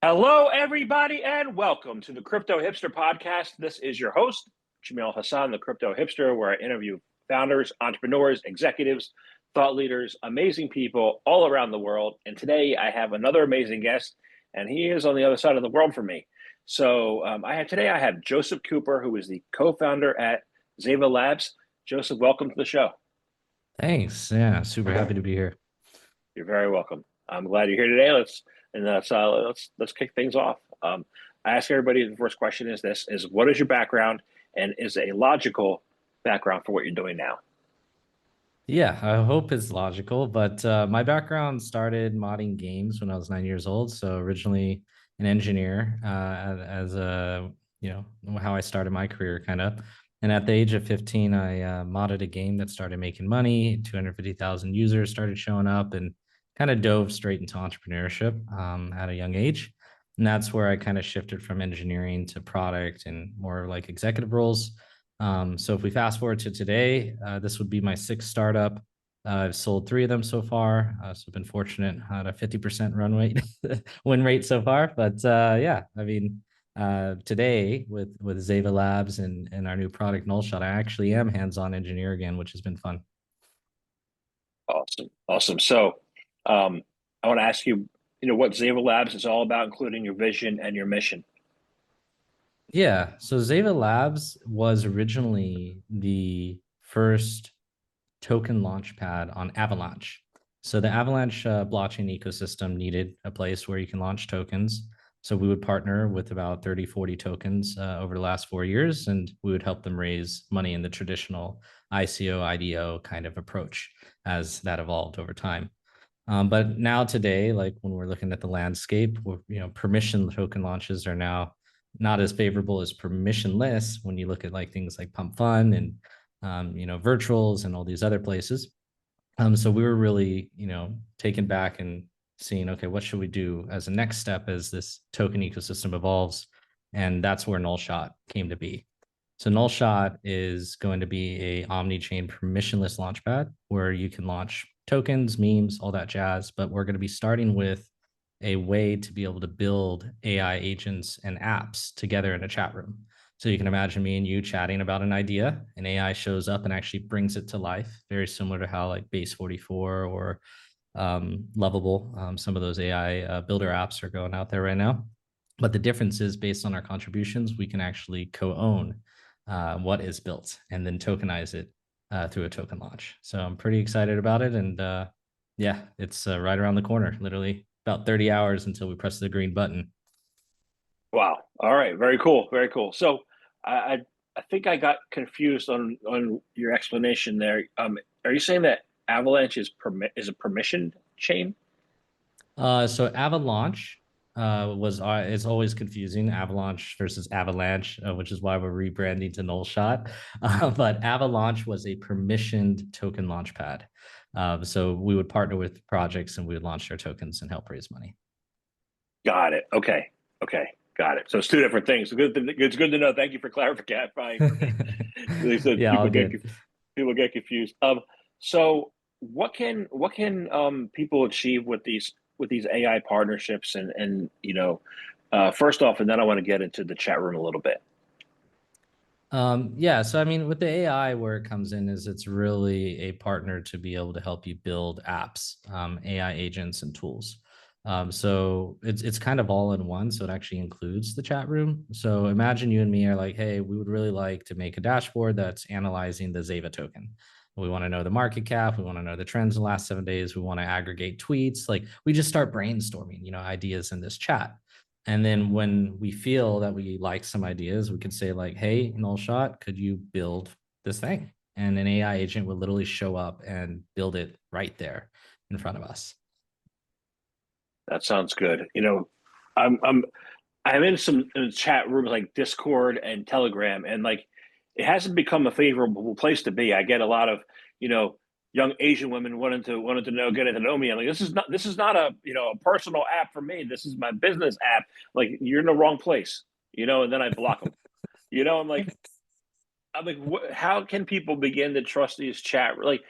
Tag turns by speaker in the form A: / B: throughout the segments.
A: Hello, everybody, and welcome to the Crypto Hipster Podcast. This is your host, Jamil Hassan, the Crypto Hipster, where I interview founders, entrepreneurs, executives, thought leaders, amazing people all around the world. And today I have another amazing guest, and he is on the other side of the world for me. So I have Joseph Cooper, who is the co-founder at Zeva Labs. Joseph, welcome to the show.
B: Thanks. Yeah, super happy to be here.
A: You're very welcome. I'm glad you're here today. Let's kick things off. I ask everybody, the first question is this: is what is your background, and is a logical background for what you're doing now?
B: Yeah, I hope it's logical, but my background started modding games when I was 9 years old. So originally an engineer, as a how I started my career kind of. And at the age of 15, I modded a game that started making money. 250,000 users started showing up, and kind of dove straight into entrepreneurship at a young age. And that's where I kind of shifted from engineering to product and more like executive roles. So if we fast forward to today, this would be my sixth startup. I've sold three of them so far. So I've been fortunate at a 50% run rate, win rate so far. But yeah, I mean, today with Zeva Labs and our new product Nullshot, I actually am hands-on engineer again, which has been fun.
A: Awesome. So, I want to ask you, what Zeva Labs is all about, including your vision and your mission.
B: Yeah, so Zeva Labs was originally the first token launchpad on Avalanche. So the Avalanche blockchain ecosystem needed a place where you can launch tokens. So we would partner with about 30, 40 tokens over the last 4 years, and we would help them raise money in the traditional ICO, IDO kind of approach as that evolved over time. But now today, like when we're looking at the landscape, permission token launches are now not as favorable as permissionless when you look at like things like Pump Fund and virtuals and all these other places. So we were really, taken back and seeing, okay, what should we do as a next step as this token ecosystem evolves? And that's where Nullshot came to be. So Nullshot is going to be a omni-chain permissionless launchpad where you can launch tokens, memes, all that jazz. But we're going to be starting with a way to be able to build AI agents and apps together in a chat room. So you can imagine me and you chatting about an idea, and AI shows up and actually brings it to life, very similar to how like Base 44 or Lovable, some of those AI builder apps are going out there right now. But the difference is based on our contributions, we can actually co-own what is built and then tokenize it through a token launch. So I'm pretty excited about it. And yeah, it's right around the corner, literally about 30 hours until we press the green button.
A: Wow. All right. Very cool. Very cool. So, I I think I got confused on your explanation there. Are you saying that Avalanche is a permission chain?
B: So Avalanche was it's always confusing, Avalanche versus Avalanche, which is why we're rebranding to Nullshot. But Avalanche was a permissioned token launchpad. So we would partner with projects and we would launch their tokens and help raise money.
A: Got it. Okay. Okay. Got it. So it's two different things. It's good to know. Thank you for clarifying for me. They said
B: Yeah, all good.
A: people get confused. So what can people achieve with these AI partnerships and first off, and then I want to get into the chat room a little bit.
B: Yeah, so I mean, with the AI, where it comes in is it's really a partner to be able to help you build apps, AI agents and tools. So it's kind of all in one. So it actually includes the chat room. So imagine you and me are like, hey, we would really like to make a dashboard that's analyzing the Zeva token. We want to know the market cap. We want to know the trends in the last 7 days. We want to aggregate tweets. Like we just start brainstorming, ideas in this chat. And then when we feel that we like some ideas, we can say like, hey, Nullshot, could you build this thing? And an AI agent would literally show up and build it right there in front of us.
A: That sounds good. I'm in chat rooms like Discord and Telegram, and like it hasn't become a favorable place to be. I get a lot of you know young Asian women wanting to know, getting to know me. I'm like, this is not a personal app for me. This is my business app. Like you're in the wrong place, and then I block them. I'm like, how can people begin to trust these chat? Like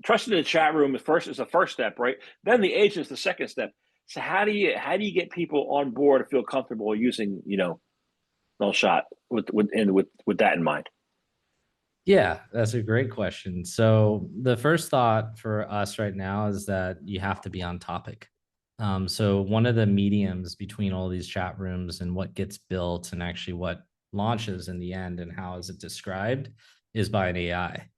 A: trusting the chat room is the first step, right? Then the agent's the second step. So how do you get people on board to feel comfortable using Nullshot with that in mind?
B: Yeah, that's a great question. So the first thought for us right now is that you have to be on topic. So one of the mediums between all these chat rooms and what gets built and actually what launches in the end and how is it described is by an AI.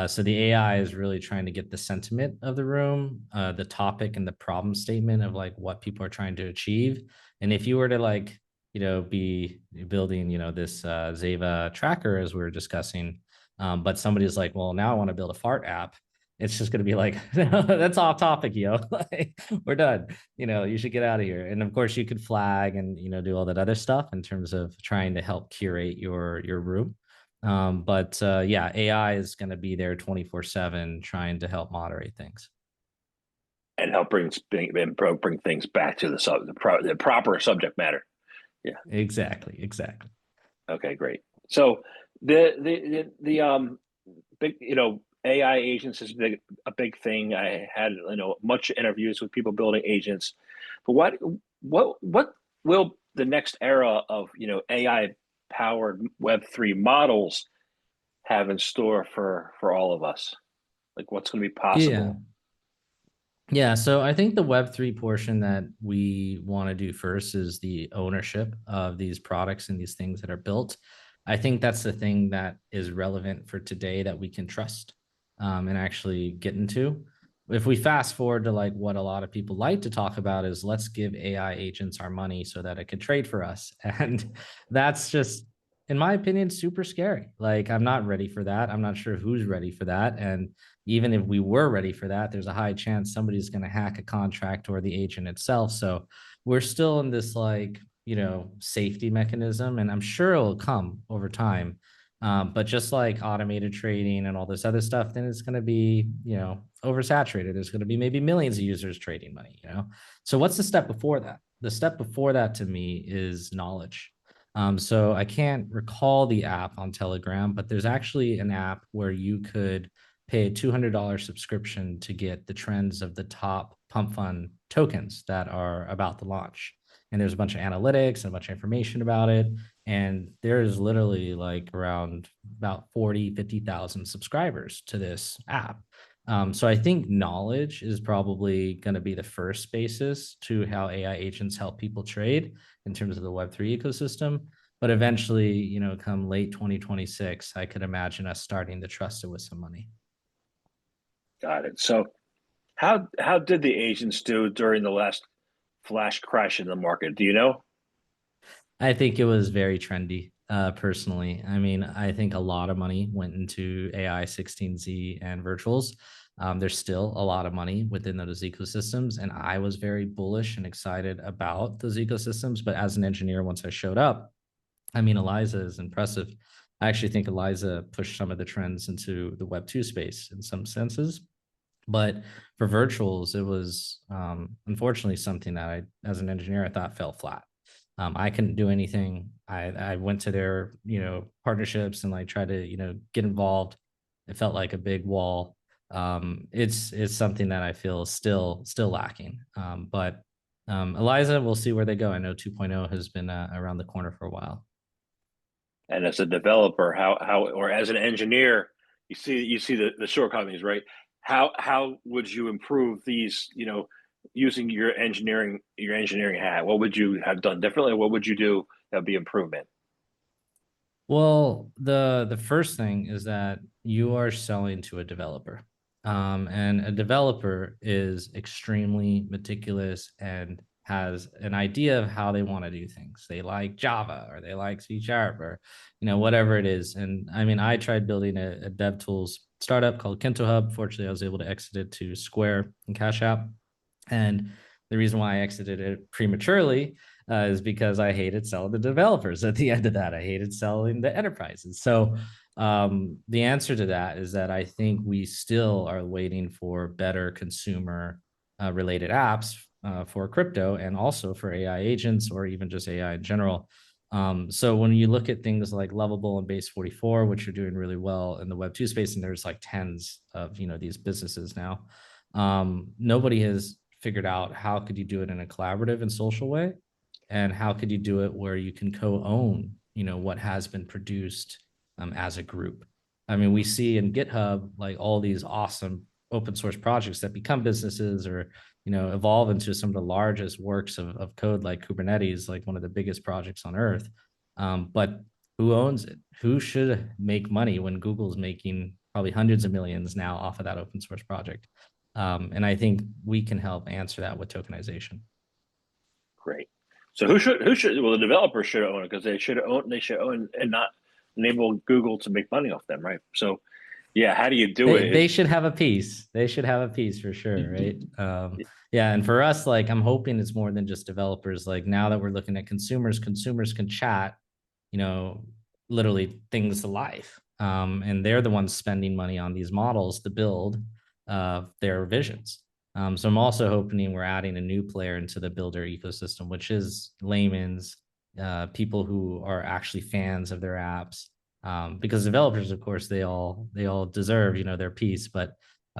B: So the AI is really trying to get the sentiment of the room, the topic and the problem statement of like what people are trying to achieve. And if you were to like, be building, this Zava tracker as we were discussing, but somebody's like, well, now I want to build a fart app. It's just going to be like, that's off topic, like, we're done. You should get out of here. And of course, you could flag and do all that other stuff in terms of trying to help curate your room. But yeah, AI is going to be there 24/7 trying to help moderate things.
A: And help bring things back to the proper subject matter. Yeah.
B: Exactly, exactly.
A: Okay, great. So the big AI agents is a big thing. I had much interviews with people building agents, but what will the next era of AI powered Web3 models have in store for all of us? Like what's going to be
B: Yeah.
A: possible?
B: Yeah, so I think the Web3 portion that we want to do first is the ownership of these products and these things that are built. I think that's the thing that is relevant for today that we can trust, and actually get into. If we fast forward to like what a lot of people like to talk about is let's give AI agents our money so that it can trade for us. And that's just, in my opinion, super scary. Like, I'm not ready for that. I'm not sure who's ready for that. And even if we were ready for that, there's a high chance somebody's going to hack a contract or the agent itself. So we're still in this like, safety mechanism, and I'm sure it'll come over time. But just like automated trading and all this other stuff, then it's going to be, oversaturated. There's going to be maybe millions of users trading money. So what's the step before that? The step before that to me is knowledge. So I can't recall the app on Telegram, but there's actually an app where you could pay a $200 subscription to get the trends of the top pump fund tokens that are about to launch. And there's a bunch of analytics and a bunch of information about it. And there's literally like around about 40, 50,000 subscribers to this app. So I think knowledge is probably going to be the first basis to how AI agents help people trade in terms of the Web3 ecosystem. But eventually, come late 2026, I could imagine us starting to trust it with some money.
A: Got it. So how did the agents do during the last flash crash in the market? Do you know?
B: I think it was very trendy, personally. I mean, I think a lot of money went into AI 16Z and virtuals. There's still a lot of money within those ecosystems, and I was very bullish and excited about those ecosystems. But as an engineer, once I showed up, I mean, Eliza is impressive. I actually think Eliza pushed some of the trends into the Web2 space in some senses. But for virtuals, it was, unfortunately, something that I, as an engineer, I thought fell flat. I couldn't do anything. I went to their partnerships and like tried to get involved. It felt like a big wall. It's something that I feel still lacking. But Eliza, we'll see where they go. I know 2.0 has been around the corner for a while.
A: And as a developer, how or as an engineer, you see the shortcomings, right? How would you improve these? Using your engineering hat, what would you have done differently? What would you do that would be improvement?
B: Well, the first thing is that you are selling to a developer. And a developer is extremely meticulous and has an idea of how they want to do things. They like Java or they like C Sharp or whatever it is. And I mean, I tried building a dev tools startup called KintoHub. Fortunately, I was able to exit it to Square and Cash App. And the reason why I exited it prematurely is because I hated selling the developers. At the end of that, I hated selling the enterprises. So the answer to that is that I think we still are waiting for better consumer related apps for crypto and also for AI agents or even just AI in general. So when you look at things like Lovable and Base 44, which are doing really well in the Web2 space, and there's like tens of these businesses now, nobody has figured out how could you do it in a collaborative and social way, and how could you do it where you can co-own, what has been produced as a group. I mean, we see in GitHub like all these awesome open source projects that become businesses or evolve into some of the largest works of code, like Kubernetes, like one of the biggest projects on earth. But who owns it? Who should make money when Google's making probably hundreds of millions now off of that open source project? And I think we can help answer that with tokenization.
A: Great. So who should well, the developers should own it because they should own and not enable Google to make money off them, right? So yeah, how do you do
B: They
A: it?
B: should have a piece. They should have a piece for sure, right? Yeah, and for us, like I'm hoping it's more than just developers. Like now that we're looking at consumers can chat, you know, literally things to life. And they're the ones spending money on these models to build their visions. So I'm also hoping we're adding a new player into the builder ecosystem, which is layman's people who are actually fans of their apps. Because developers, of course, they all deserve their piece, but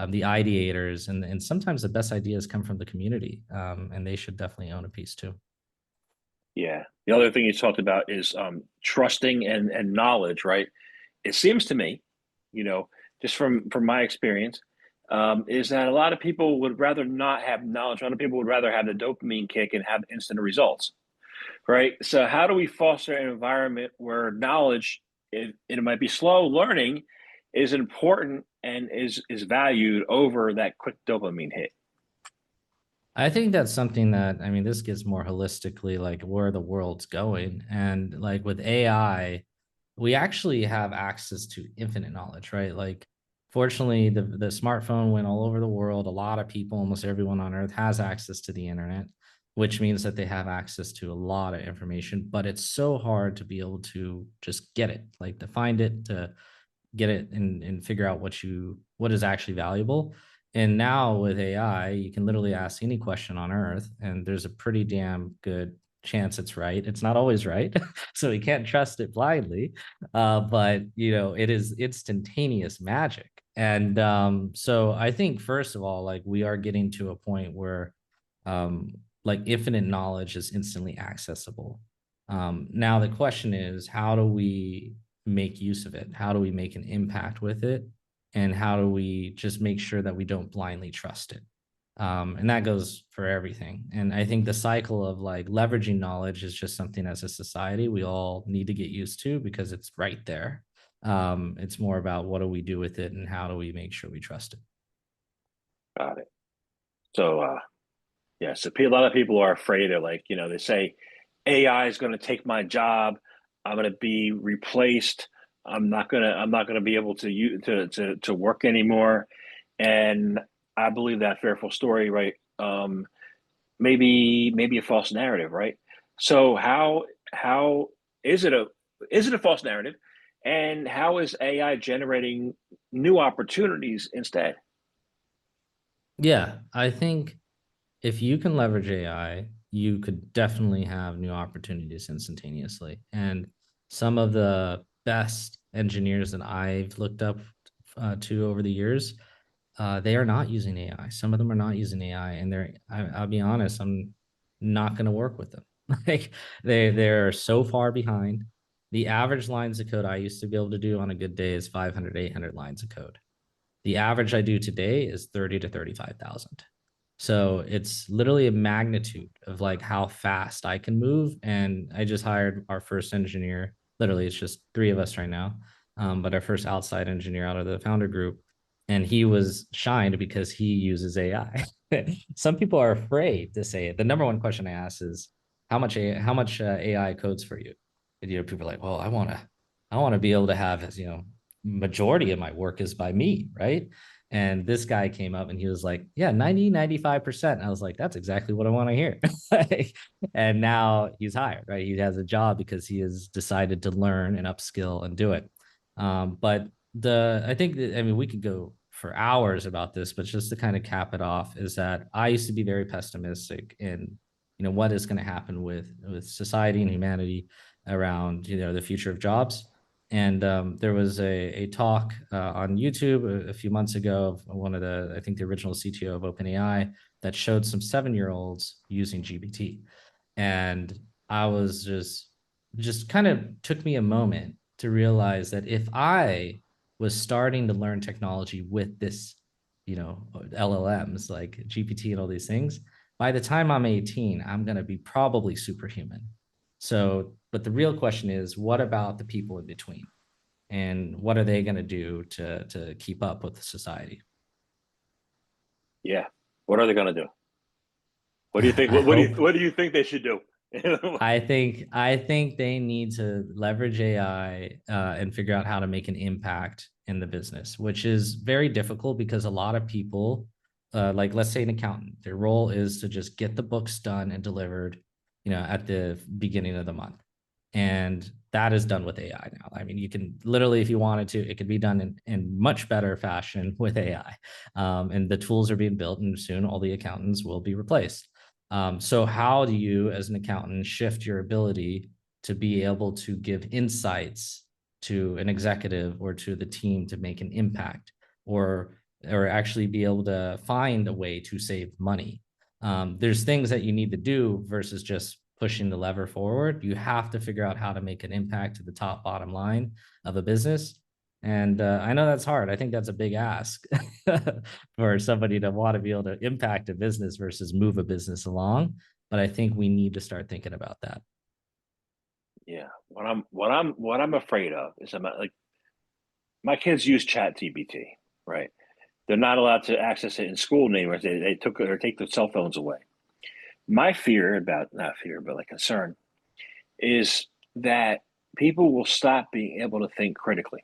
B: the ideators and sometimes the best ideas come from the community, and they should definitely own a piece too.
A: Yeah. The other thing you talked about is trusting and knowledge, right? It seems to me, you know, just from my experience, is that a lot of people would rather not have knowledge. A lot of people would rather have the dopamine kick and have instant results, right? So how do we foster an environment where knowledge, it might be slow learning, is important and is valued over that quick dopamine hit?
B: I think that's something that, I mean, this gets more holistically like where the world's going. And like with AI, we actually have access to infinite knowledge, right? Like, fortunately, the smartphone went all over the world. A lot of people, almost everyone on earth, has access to the internet, which means that they have access to a lot of information. But it's so hard to be able to just get it, like to find it, to get it and figure out what is actually valuable. And now with AI, you can literally ask any question on earth, and there's a pretty damn good chance it's right. It's not always right, so we can't trust it blindly. But it is instantaneous magic. And so I think first of all, like we are getting to a point where like infinite knowledge is instantly accessible. Now the question is, how do we make use of it? How do we make an impact with it? And how do we just make sure that we don't blindly trust it? And that goes for everything. And I think the cycle of like leveraging knowledge is just something as a society we all need to get used to because it's right there. It's more about what do we do with it and how do we make sure we trust it.
A: Got it. So yeah, so a lot of people are afraid of like, they say AI is going to take my job. I'm going to be replaced. I'm not gonna be able to work anymore. And I believe that fearful story, right? Maybe a false narrative, right? So how is it a false narrative? And how is AI generating new opportunities instead?
B: Yeah, I think if you can leverage AI, you could definitely have new opportunities instantaneously. And some of the best engineers that I've looked up to over the years, they are not using AI. Some of them are not using AI, and I'll be honest, I'm not going to work with them. Like they're so far behind. The average lines of code I used to be able to do on a good day is 500, 800 lines of code. The average I do today is 30 to 35,000. So it's literally a magnitude of like how fast I can move. And I just hired our first engineer. Literally, it's just three of us right now. But our first outside engineer out of the founder group. And he was shined because he uses AI. Some people are afraid to say it. The number one question I ask is how much AI codes for you? And, people are like, well, I want to be able to have majority of my work is by me, right? And this guy came up and he was like, yeah, 90, 95%. I was like, that's exactly what I want to hear. And now he's hired, right? He has a job because he has decided to learn and upskill and do it. But I think that, I mean, we could go for hours about this, but just to kind of cap it off is that I used to be very pessimistic in, what is going to happen with society and humanity around, the future of jobs. And there was a talk on YouTube a few months ago of one of I think the original CTO of OpenAI, that showed some 7-year-olds using GPT. And I was just kind of took me a moment to realize that if I was starting to learn technology with this, LLMs like GPT and all these things, by the time I'm 18, I'm going to be probably superhuman. So, but the real question is, what about the people in between? And what are they going to do to keep up with society?
A: Yeah. What are they going to do? What do you think?
B: I hope
A: What do you think they should do?
B: I think they need to leverage AI and figure out how to make an impact in the business, which is very difficult because a lot of people, like let's say an accountant, their role is to just get the books done and delivered, at the beginning of the month, and that is done with AI now. I mean, you can literally, if you wanted to, it could be done in much better fashion with AI, and the tools are being built, and soon all the accountants will be replaced. So how do you, as an accountant, shift your ability to be able to give insights to an executive or to the team to make an impact, or actually be able to find a way to save money? There's things that you need to do versus just pushing the lever forward. You have to figure out how to make an impact to the top bottom line of a business. And I know that's hard. I think that's a big ask for somebody to want to be able to impact a business versus move a business along. But I think we need to start thinking about that.
A: Yeah. What I'm afraid of is I'm like my kids use Chat GPT, right? They're not allowed to access it in school anymore. They took or take their cell phones away. My fear about not fear, but like concern is that people will stop being able to think critically.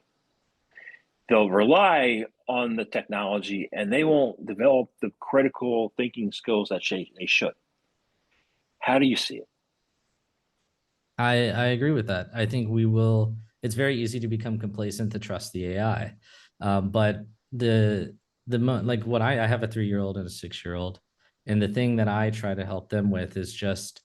A: They'll rely on the technology and they won't develop the critical thinking skills that they should. How do you see it?
B: I agree with that. I think we will. It's very easy to become complacent to trust the AI, but like what I have a 3-year-old and a 6-year-old, and the thing that I try to help them with is just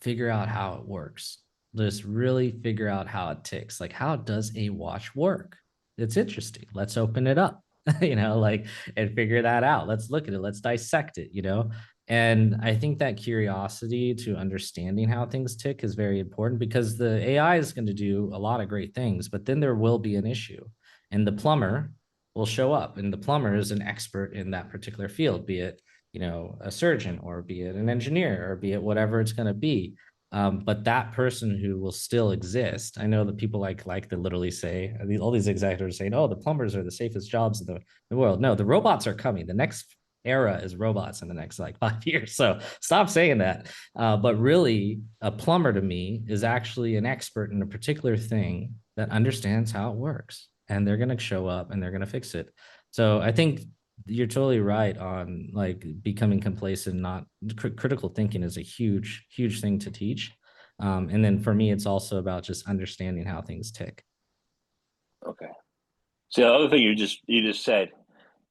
B: figure out how it works. Just really figure out how it ticks. Like, how does a watch work? It's interesting. Let's open it up, like, and figure that out. Let's look at it. Let's dissect it. And I think that curiosity to understanding how things tick is very important because the AI is going to do a lot of great things, but then there will be an issue. And the plumber will show up, and the plumber is an expert in that particular field, be it a surgeon, or be it an engineer, or be it whatever it's going to be. But that person who will still exist. I know that people like to literally say, all these executives saying, "Oh, the plumbers are the safest jobs in the world." No, the robots are coming. The next era is robots in the next like 5 years. So stop saying that. But really, a plumber to me is actually an expert in a particular thing that understands how it works, and they're going to show up and they're going to fix it. So I think you're totally right on like becoming complacent. Not critical thinking is a huge thing to teach. And then for me, it's also about just understanding how things tick.
A: Okay. So the other thing you just said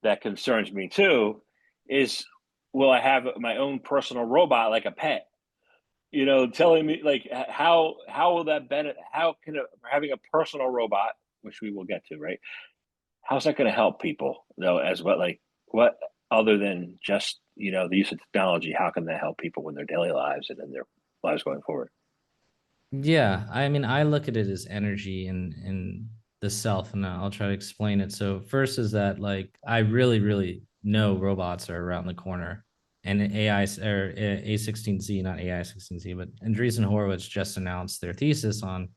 A: that concerns me too is will I have my own personal robot like a pet? Telling me like how will that benefit? How can having a personal robot, which we will get to, right? How's that going to help people though? As what like what other than just the use of technology? How can that help people in their daily lives and in their lives going forward?
B: Yeah, I mean, I look at it as energy in the self, and I'll try to explain it. So first is that like I really know robots are around the corner, and AI or A16Z, not AI16Z, but Andreessen Horowitz just announced their thesis on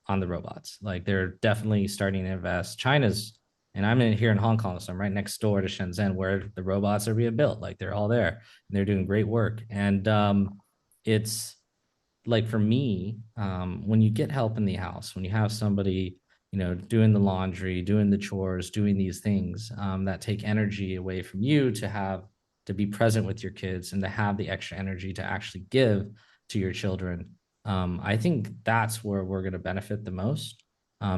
B: the robots. Like they're definitely starting to invest. China's, and I'm here in Hong Kong, so I'm right next door to Shenzhen, where the robots are being built. Like they're all there, and they're doing great work, and it's like for me, when you get help in the house, when you have somebody, doing the laundry, doing the chores, doing these things that take energy away from you to have to be present with your kids and to have the extra energy to actually give to your children, I think that's where we're going to benefit the most.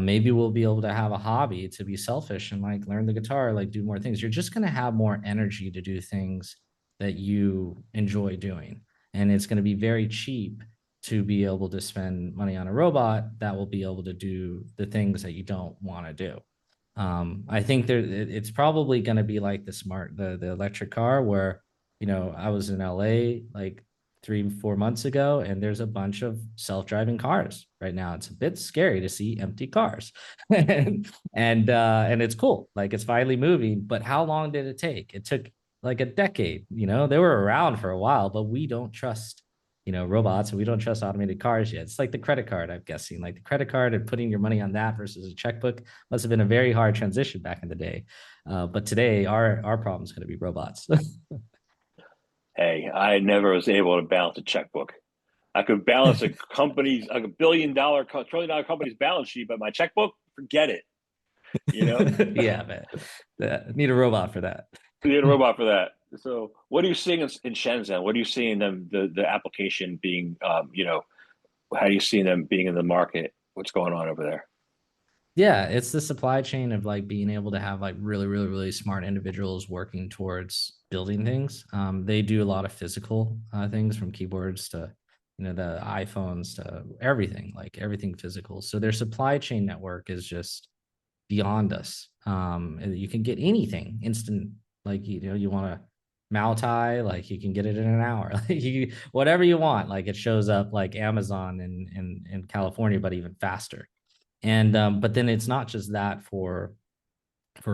B: Maybe we'll be able to have a hobby to be selfish and like learn the guitar, like do more things. You're just going to have more energy to do things that you enjoy doing. And it's going to be very cheap to be able to spend money on a robot that will be able to do the things that you don't want to do. I think it's probably going to be like the electric car where, I was in LA like 3, 4 months ago, and there's a bunch of self-driving cars right now. It's a bit scary to see empty cars. And it's cool. Like it's finally moving. But how long did it take? It took like a decade. They were around for a while, but we don't trust robots, and we don't trust automated cars yet. It's like the credit card, I'm guessing. Like the credit card and putting your money on that versus a checkbook must have been a very hard transition back in the day. But today, our problem is going to be robots.
A: Hey, I never was able to balance a checkbook. I could balance like $1 billion, $1 trillion company's balance sheet, but my checkbook, forget it. You know,
B: Yeah, man. Need a robot for that.
A: you need a robot for that. So, what are you seeing in Shenzhen? What are you seeing them the application being? How do you see them being in the market? What's going on over there?
B: Yeah, it's the supply chain of like being able to have like really, really, really smart individuals working towards building things. They do a lot of physical things, from keyboards to the iPhones to everything, like everything physical. So their supply chain network is just beyond us. You can get anything instant, like you want a Mao like you can get it in an hour. Like whatever you want, like it shows up like Amazon in California, but even faster. And but then it's not just that for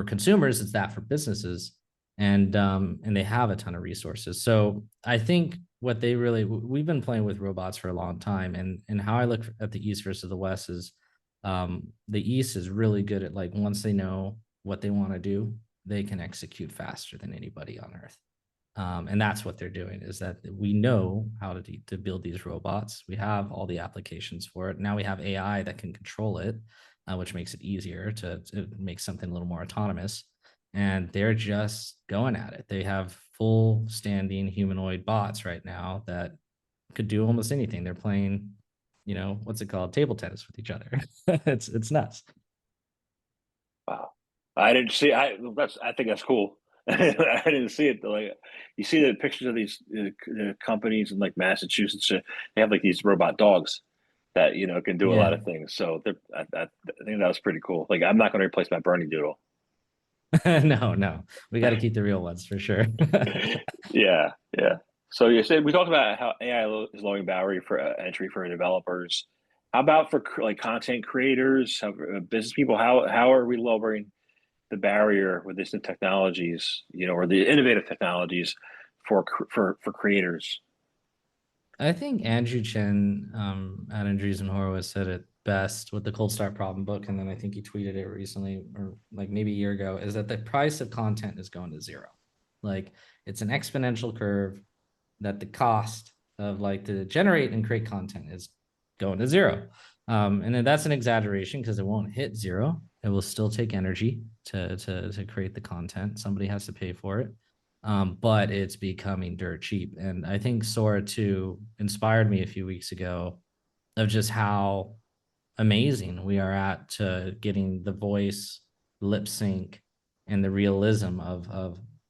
B: consumers, it's that for businesses. And they have a ton of resources. So I think what they really, we've been playing with robots for a long time. And how I look at the East versus the West is, the East is really good at, like, once they know what they want to do, they can execute faster than anybody on earth. And that's what they're doing, is that we know how to build these robots. We have all the applications for it. Now we have AI that can control it, which makes it easier to make something a little more autonomous. And they're just going at it. They have full standing humanoid bots right now that could do almost anything. They're playing, what's it called? Table tennis with each other. It's nuts.
A: Wow, I didn't see. I think that's cool. I didn't see it. Like, you see the pictures of these companies in like Massachusetts. They have like these robot dogs that can do a lot
B: Yeah.
A: of things. So I think that was pretty cool. Like, I'm not going to replace my Bernie Doodle.
B: No, no. We got to keep the real ones for sure.
A: Yeah, yeah. So you said we talked about how AI is lowering barrier for entry for developers. How about for like content creators, business people? How are we lowering the barrier with these new technologies, or the innovative technologies for creators?
B: I think Andrew Chen at Andreessen Horowitz said it best with the Cold Start Problem book, and then I think he tweeted it recently, or like maybe a year ago, is that the price of content is going to zero. Like it's an exponential curve, that the cost of like to generate and create content is going to zero. And then that's an exaggeration, because it won't hit zero. It will still take energy to create the content. Somebody has to pay for it. But it's becoming dirt cheap. And I think Sora 2 inspired me a few weeks ago of just how amazing we are at to getting the voice, lip sync, and the realism of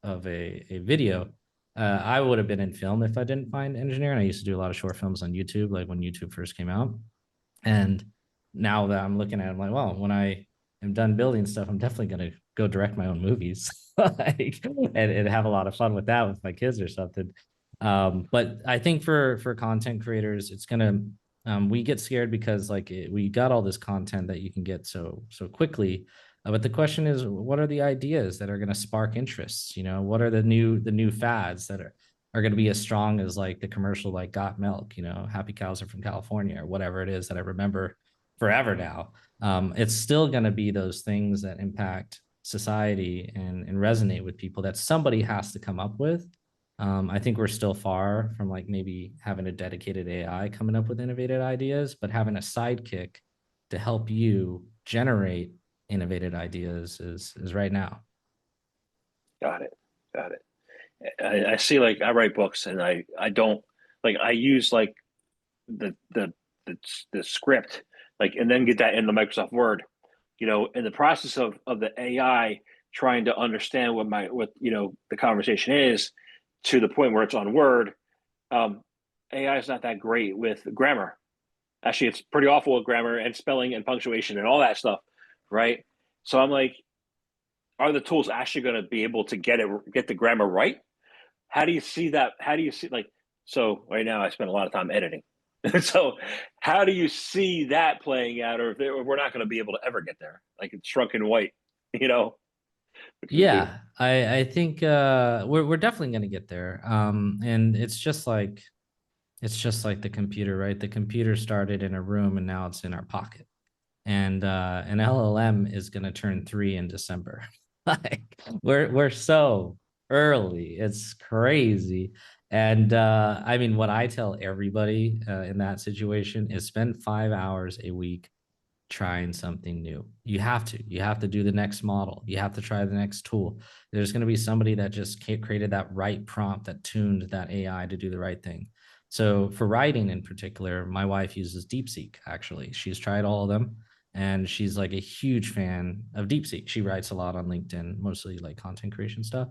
B: a video. I would have been in film if I didn't find engineering. I used to do a lot of short films on YouTube, like when YouTube first came out. And now that I'm looking at it, I'm like, well, when I am done building stuff, I'm definitely going to go direct my own movies, like, and have a lot of fun with that with my kids or something. But I think for content creators, it's gonna, we get scared because like we got all this content that you can get so quickly. But the question is, what are the ideas that are going to spark interests? What are the new fads that are going to be as strong as like the commercial, like got milk, happy cows are from California, or whatever it is that I remember forever now. It's still going to be those things that impact society and resonate with people, that somebody has to come up with. I think we're still far from like maybe having a dedicated AI coming up with innovative ideas, but having a sidekick to help you generate innovative ideas is right now.
A: Got it. Got it. I see, like, I write books, and I don't, like, I use like the the the script, like, and then get that into Microsoft Word. In the process of the AI trying to understand what the conversation is, to the point where it's on Word. um, AI is not that great with grammar. Actually, it's pretty awful with grammar and spelling and punctuation and all that stuff, right? So I'm like, are the tools actually going to be able to get the grammar right? how do you see that? How do you see like so right now I spend a lot of time editing. So how do you see that playing out, or if we're not going to be able to ever get there, like it's shrunk and white, you know, which would be
B: Yeah, I think we're definitely gonna get there. And it's just like the computer, right? The computer started in a room and now it's in our pocket. And an LLM is gonna turn 3 in December. Like we're so early. It's crazy. And I mean, what I tell everybody in that situation is spend 5 hours a week trying something new. You have to. You have to do the next model. You have to try the next tool. There's going to be somebody that just created that right prompt that tuned that AI to do the right thing. So for writing in particular, my wife uses DeepSeek, actually. She's tried all of them and she's like a huge fan of DeepSeek. She writes a lot on LinkedIn, mostly like content creation stuff.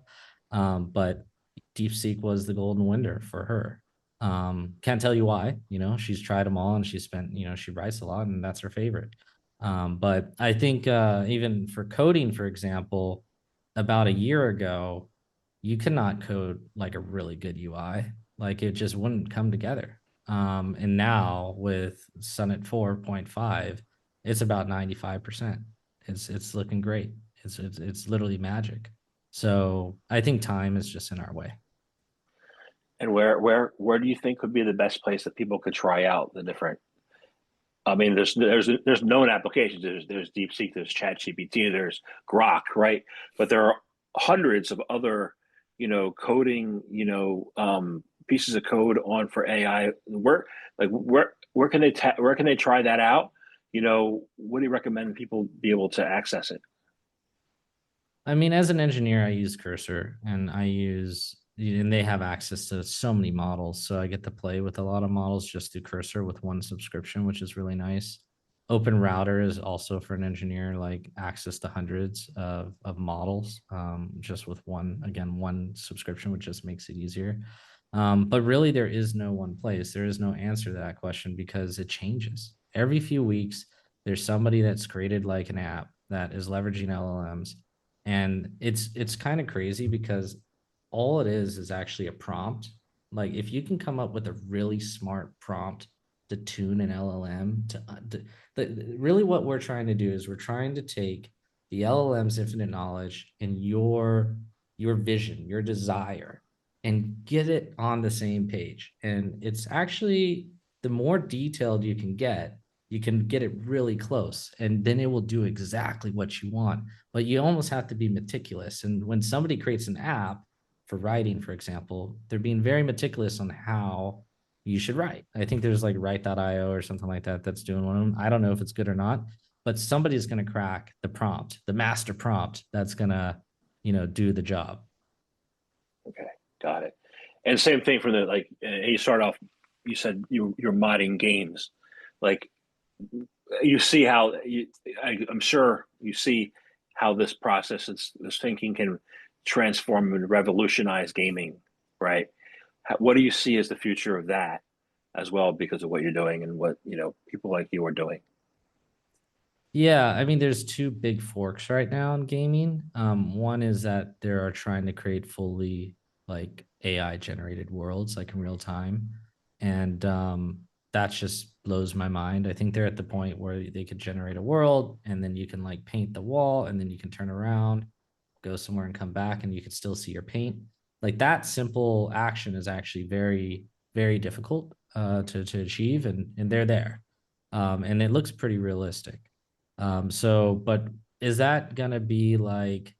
B: But DeepSeek was the golden winner for her. Can't tell you why, she's tried them all and she spent, she writes a lot and that's her favorite. But I think even for coding, for example, about a year ago, you could not code like a really good UI. Like it just wouldn't come together. And now with Sonnet 4.5, it's about 95%. It's looking great. It's literally magic. So I think time is just in our way.
A: and where do you think would be the best place that people could try out the different? I mean, there's known applications. There's DeepSeek, there's ChatGPT, there's Grok, right? But there are hundreds of other, coding, pieces of code on for AI. Where can where can they try that out? What do you recommend people be able to access it?
B: I mean, as an engineer, I use Cursor and they have access to so many models. So I get to play with a lot of models just through Cursor with one subscription, which is really nice. Open Router is also for an engineer, like access to hundreds of models, just with one subscription, which just makes it easier. But really, there is no one place. There is no answer to that question because it changes. Every few weeks, there's somebody that's created like an app that is leveraging LLMs. And it's kind of crazy because all it is actually a prompt. Like if you can come up with a really smart prompt to tune an LLM really what we're trying to do is we're trying to take the LLM's infinite knowledge and your vision, your desire, and get it on the same page. And it's actually the more detailed you can get it really close, and then it will do exactly what you want. But you almost have to be meticulous. And when somebody creates an app for writing, for example, they're being very meticulous on how you should write. I think there's like write.io or something like that that's doing one of them. I don't know if it's good or not, but somebody's going to crack the prompt, the master prompt that's going to, do the job.
A: Okay, got it. And same thing for the you start off. You said you're modding games, like you see how I'm sure you see how this process, this thinking can transform and revolutionize gaming, right? What do you see as the future of that as well because of what you're doing and what people like you are doing?
B: Yeah, I mean, there's two big forks right now in gaming. One is that they are trying to create fully like AI generated worlds, like in real time, and that just blows my mind. I think they're at the point where they could generate a world, and then you can like paint the wall, and then you can turn around, go somewhere, and come back, and you can still see your paint. Like that simple action is actually very, very difficult to achieve, and they're there, and it looks pretty realistic. But is that gonna be like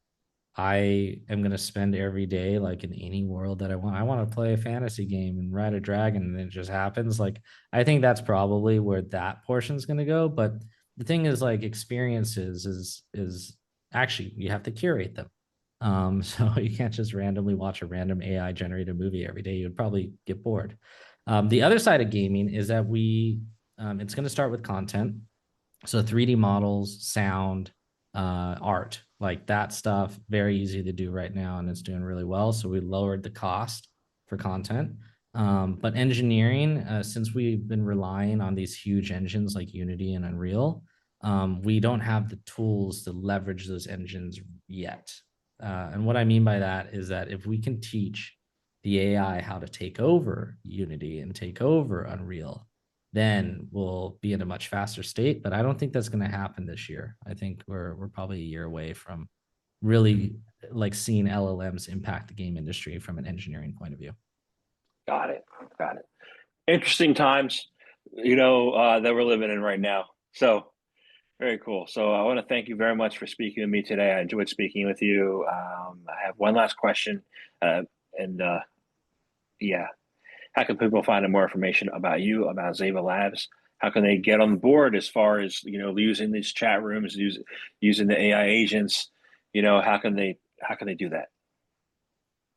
B: I am gonna spend every day like in any world that I want? I want to play a fantasy game and ride a dragon, and it just happens. Like I think that's probably where that portion is gonna go. But the thing is, like experiences is actually you have to curate them. So you can't just randomly watch a random AI generated movie every day. You'd probably get bored. The other side of gaming is that it's going to start with content, so 3D models, sound, art, like that stuff, very easy to do right now, and it's doing really well. So we lowered the cost for content. But engineering, since we've been relying on these huge engines like Unity and Unreal, we don't have the tools to leverage those engines yet. And what I mean by that is that if we can teach the AI how to take over Unity and take over Unreal, then we'll be in a much faster state. But I don't think that's going to happen this year. I think we're probably a year away from really like seeing LLMs impact the game industry from an engineering point of view.
A: Got it. Got it. Interesting times, that we're living in right now. So very cool. So I want to thank you very much for speaking with me today. I enjoyed speaking with you. I have one last question, and yeah, how can people find out more information about you, about Zava Labs? How can they get on board as far as using these chat rooms, using the AI agents? How can they do that?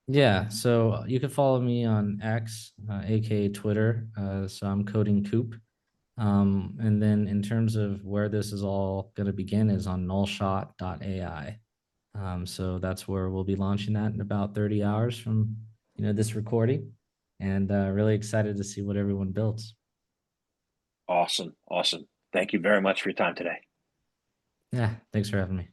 B: Yeah, so you can follow me on X, aka Twitter. So I'm coding Coop. And then in terms of where this is all going to begin is on nullshot.ai. So that's where we'll be launching that in about 30 hours from this recording, and really excited to see what everyone builds.
A: Awesome, awesome. Thank you very much for your time today.
B: Yeah, thanks for having me.